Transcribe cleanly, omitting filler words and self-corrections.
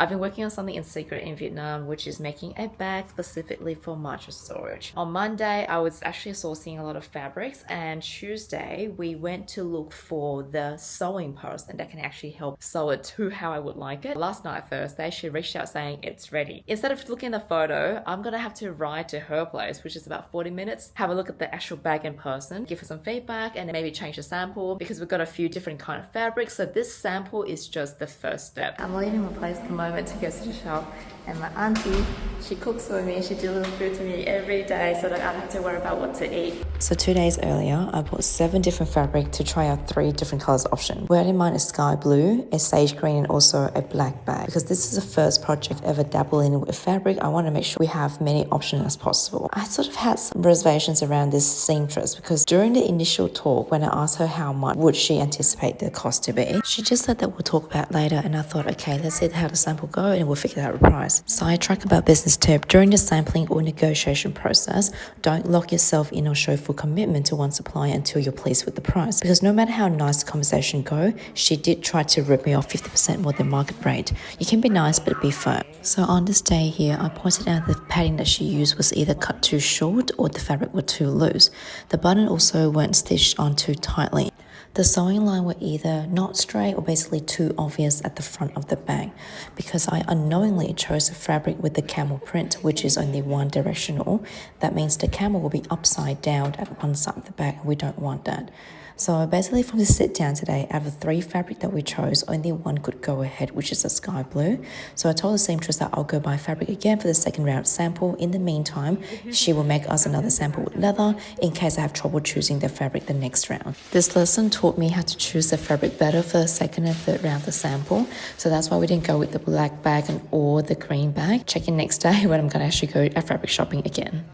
I've been working on something in secret in Vietnam, which is making a bag specifically for matcha storage. On Monday, I was actually sourcing a lot of fabrics, and Tuesday, we went to look for the sewing person that can actually help sew it to how I would like it. Last night, Thursday, she reached out saying it's ready. Instead of looking at the photo, I'm gonna have to ride to her place, which is about 40 minutes, have a look at the actual bag in person, give her some feedback, and then maybe change the sample because we've got a few different kind of fabrics. So this sample is just the first step. I'm leaving my place at the moment to go to the shop, and my auntie, she cooks for me. She delivers food to me every day so that I don't have to worry about what to eat. So 2 days earlier, I bought 7 different fabric to try out 3 different colors option. We had in mind a sky blue, a sage green, and also a black bag. Because this is the first project ever dabbling with fabric, I want to make sure we have many options as possible. I sort of had some reservations around this seamstress because during the initial talk, when I asked her how much would she anticipate the cost to be, she just said that we'll talk about later, and I thought, okay, let's see how the sample go and we'll figure out the price. Sidetrack about business tip: during the sampling or negotiation process, don't lock yourself in or show full commitment to one supplier until you're pleased with the price, because no matter how nice the conversation go, she did try to rip me off 50% more than market rate. You can be nice but be firm. So on this day here, I pointed out the padding that she used was either cut too short or the fabric was too loose. The button also weren't stitched on too tightly. The sewing line were either not straight or basically too obvious at the front of the bag, because I unknowingly chose a fabric with the camel print, which is only one directional. That means the camel will be upside down at one side of the bag, and we don't want that. So basically from the sit down today, out of the 3 fabric that we chose, only one could go ahead, which is a sky blue. So I told the seamstress that I'll go buy fabric again for the second round sample. In the meantime, she will make us another sample with leather in case I have trouble choosing the fabric the next round. This lesson taught me how to choose the fabric better for the second and third round of the sample. So that's why we didn't go with the black bag or the green bag. Check in next day when I'm going to actually go fabric shopping again.